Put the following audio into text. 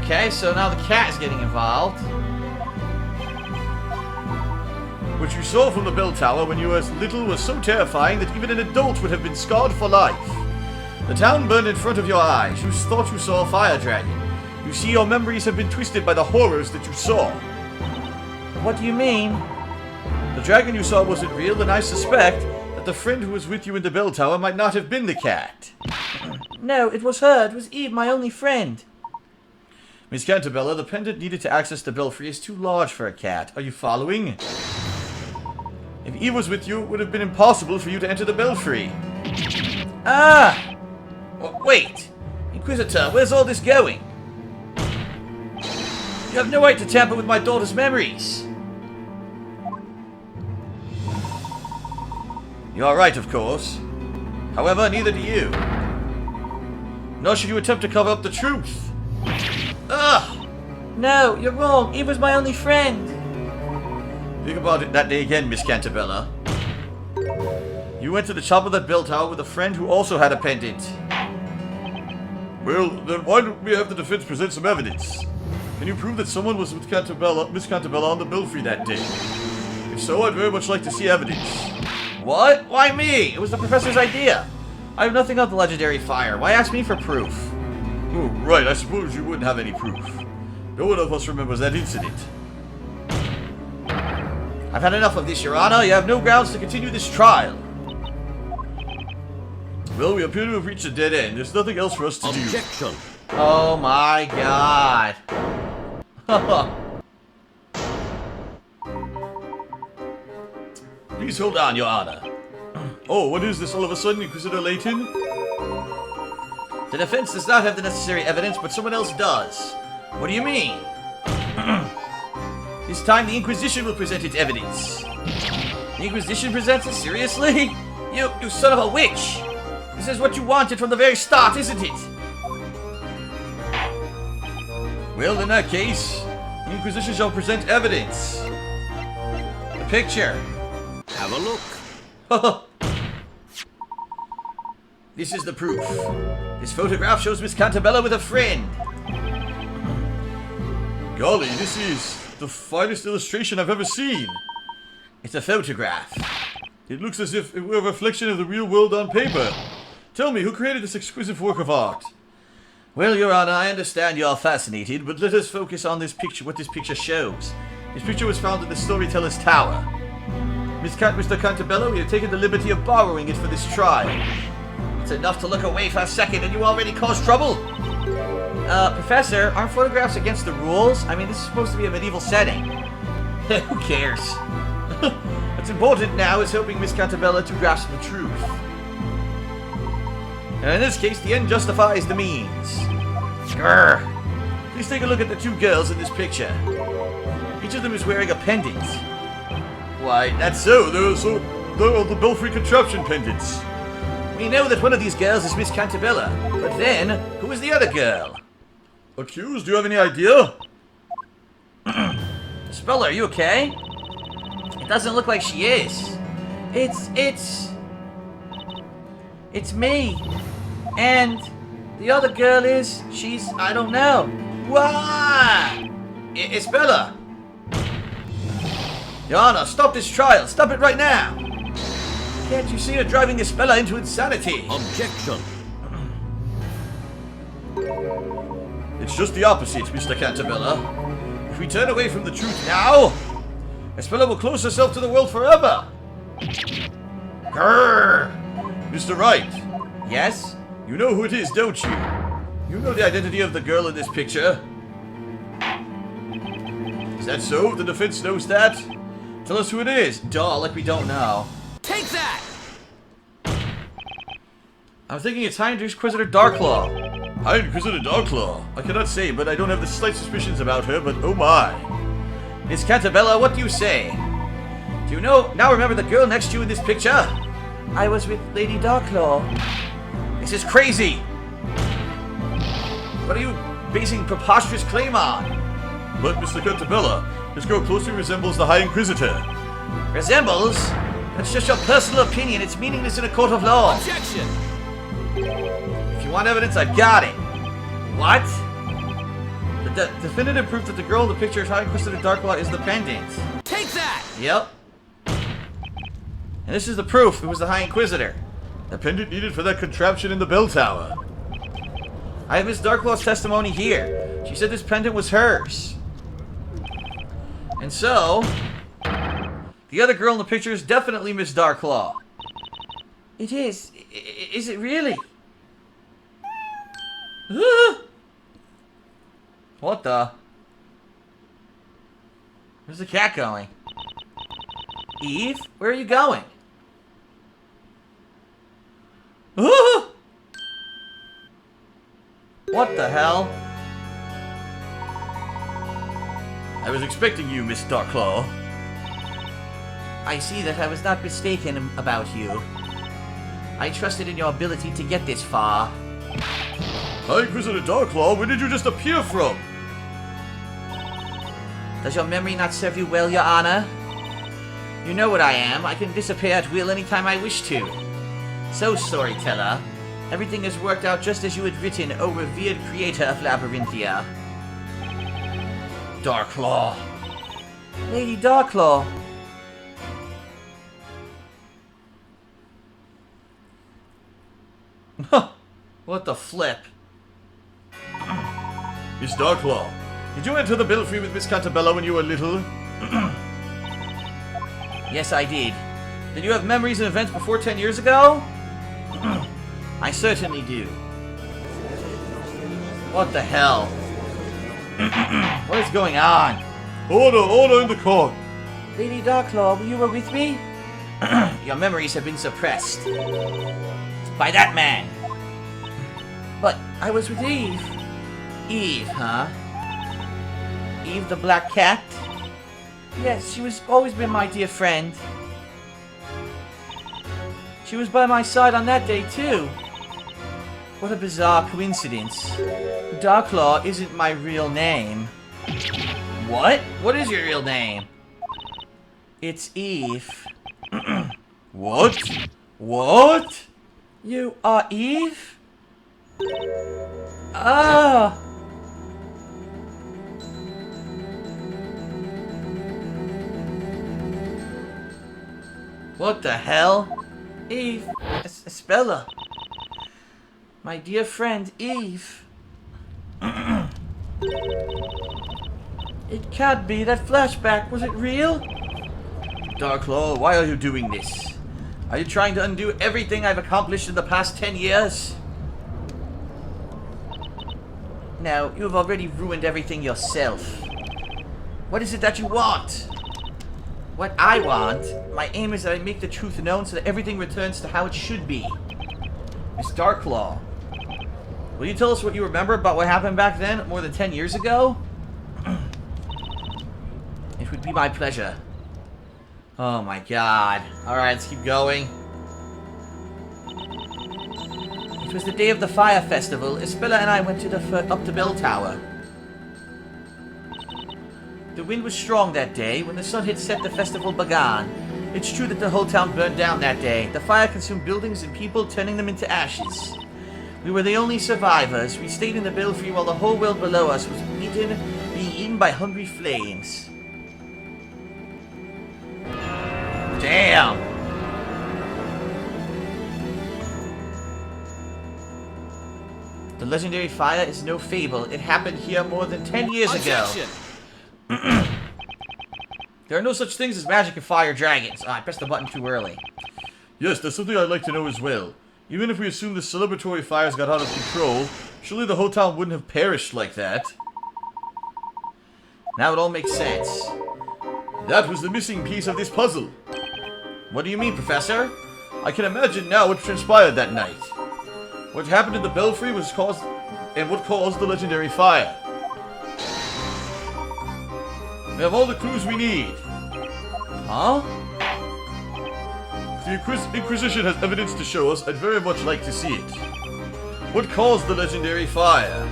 Okay, so now the cat is getting involved. What you saw from the bell tower when you were little was so terrifying that even an adult would have been scarred for life. The town burned in front of your eyes. You thought you saw a fire dragon. You see, your memories have been twisted by the horrors that you saw. What do you mean? The dragon you saw wasn't real, and I suspect that the friend who was with you in the bell tower might not have been the cat. No, it was her. It was Eve, my only friend. Miss Cantabella, the pendant needed to access the belfry is too large for a cat. Are you following? If Eve was with you, it would have been impossible for you to enter the belfry. Ah! Wait! Inquisitor, where's all this going? You have no right to tamper with my daughter's memories. You are right, of course. However, neither do you. Nor should you attempt to cover up the truth. Ugh! No, you're wrong. Eve was my only friend. Think about it that day again, Miss Cantabella. You went to the top of that bell tower with a friend who also had a pendant. Well, then why don't we have the defense present some evidence? Can you prove that someone was with Miss Cantabella on the belfry that day? If so, I'd very much like to see evidence. What? Why me? It was the professor's idea. I have nothing of the legendary fire. Why ask me for proof? Oh, right. I suppose you wouldn't have any proof. No one of us remembers that incident. I've had enough of this, Your Honor. You have no grounds to continue this trial. Well, we appear to have reached a dead end. There's nothing else for us to do. Objection. Oh my god. Please hold on, Your Honor. Oh, what is this all of a sudden, Inquisitor Layton? The defense does not have the necessary evidence, but someone else does. What do you mean? This time the Inquisition will present its evidence. The Inquisition presents it? Seriously? You son of a witch! This is what you wanted from the very start, isn't it? Well, in that case, the Inquisition shall present evidence. The picture. Have a look. This is the proof. This photograph shows Miss Cantabella with a friend. Golly, this is the finest illustration I've ever seen. It's a photograph. It looks as if it were a reflection of the real world on paper. Tell me, who created this exquisite work of art? Well, Your Honor, I understand you're fascinated, but let us focus on this picture, what this picture shows. This picture was found in the Storyteller's Tower. Mr. Cantabella, we have taken the liberty of borrowing it for this trial. It's enough to look away for a second and you already caused trouble? Professor, aren't photographs against the rules? I mean, this is supposed to be a medieval setting. Who cares? What's important now is helping Miss Cantabella to grasp the truth. And in this case, the end justifies the means. Grr. Please take a look at the two girls in this picture. Each of them is wearing a pendant. Why, that's so. They're the belfry contraption pendants. We know that one of these girls is Miss Cantabella, but then, who is the other girl? Accused? Do you have any idea? Speller, are you okay? It doesn't look like she is. It's me. And the other girl I don't know. Wah! It's Bella. Your Honor, stop this trial. Stop it right now. Can't you see her driving Isabella into insanity? Objection. It's just the opposite, Mr. Cantabella. If we turn away from the truth now, Isabella will close herself to the world forever. Grrr! Mr. Wright. Yes? You know who it is, don't you? You know the identity of the girl in this picture. Is that so? The defense knows that? Tell us who it is. Duh, like we don't know. Take that! I'm thinking it's High Inquisitor Darklaw. High Inquisitor Darklaw? I cannot say, but I don't have the slight suspicions about her, but oh my. Miss Cantabella, what do you say? Do you now remember the girl next to you in this picture? I was with Lady Darklaw. This is crazy! What are you basing preposterous claim on? But, Mr. Cantabella, this girl closely resembles the High Inquisitor. Resembles? That's just your personal opinion. It's meaningless in a court of law. Objection! If you want evidence, I've got it. What? The definitive proof that the girl in the picture of High Inquisitor Darklaw is the pendant. Take that! Yep. And this is the proof. It was the High Inquisitor. The pendant needed for that contraption in the bell tower. I have Miss Darklaw's testimony here. She said this pendant was hers. And so, the other girl in the picture is definitely Miss Darklaw. It is. Is it really? What the? Where's the cat going? Eve, where are you going? What the hell? I was expecting you, Miss Darklaw. I see that I was not mistaken about you. I trusted in your ability to get this far. High Inquisitor Darklaw, where did you just appear from? Does your memory not serve you well, Your Honor? You know what I am. I can disappear at will anytime I wish to. So, storyteller, everything has worked out just as you had written, O revered creator of Labyrinthia. Darklaw. Lady Darklaw. What the flip? Miss Darklaw, did you enter the belfry with Miss Cantabella when you were little? Yes, I did. Did you have memories and events before 10 years ago? I certainly do. What the hell? What is going on? Order in the court. Lady Darklaw, you were with me? Your memories have been suppressed. By that man. But I was with Eve. Eve, huh? Eve the black cat? Yes, she was always been my dear friend. She was by my side on that day, too. What a bizarre coincidence. Darklaw isn't my real name. What? What is your real name? It's Eve. What? What? You are Eve? Ah! What the hell? Eve, Espella. My dear friend, Eve. It can't be. That flashback, was it real? Darklaw, why are you doing this? Are you trying to undo everything I've accomplished in the past 10 years? No, you have already ruined everything yourself. What is it that you want? What I want? My aim is that I make the truth known so that everything returns to how it should be. Miss Darklaw, will you tell us what you remember about what happened back then, more than 10 years ago? It would be my pleasure. Oh my god. Alright, let's keep going. It was the day of the fire festival. Espella and I went to up the bell tower. The wind was strong that day. When the sun had set, the festival began. It's true that the whole town burned down that day. The fire consumed buildings and people, turning them into ashes. We were the only survivors. We stayed in the belfry while the whole world below us was being eaten by hungry flames. Damn! The legendary fire is no fable. It happened here more than 10 years ago. There are no such things as magic and fire dragons. I pressed the button too early. Yes, that's something I'd like to know as well. Even if we assume the celebratory fires got out of control, surely the whole town wouldn't have perished like that. Now it all makes sense. That was the missing piece of this puzzle. What do you mean, Professor? I can imagine now what transpired that night. What happened in the belfry was caused the legendary fire. We have all the clues we need. Huh? If the Inquisition has evidence to show us, I'd very much like to see it. What caused the legendary fire?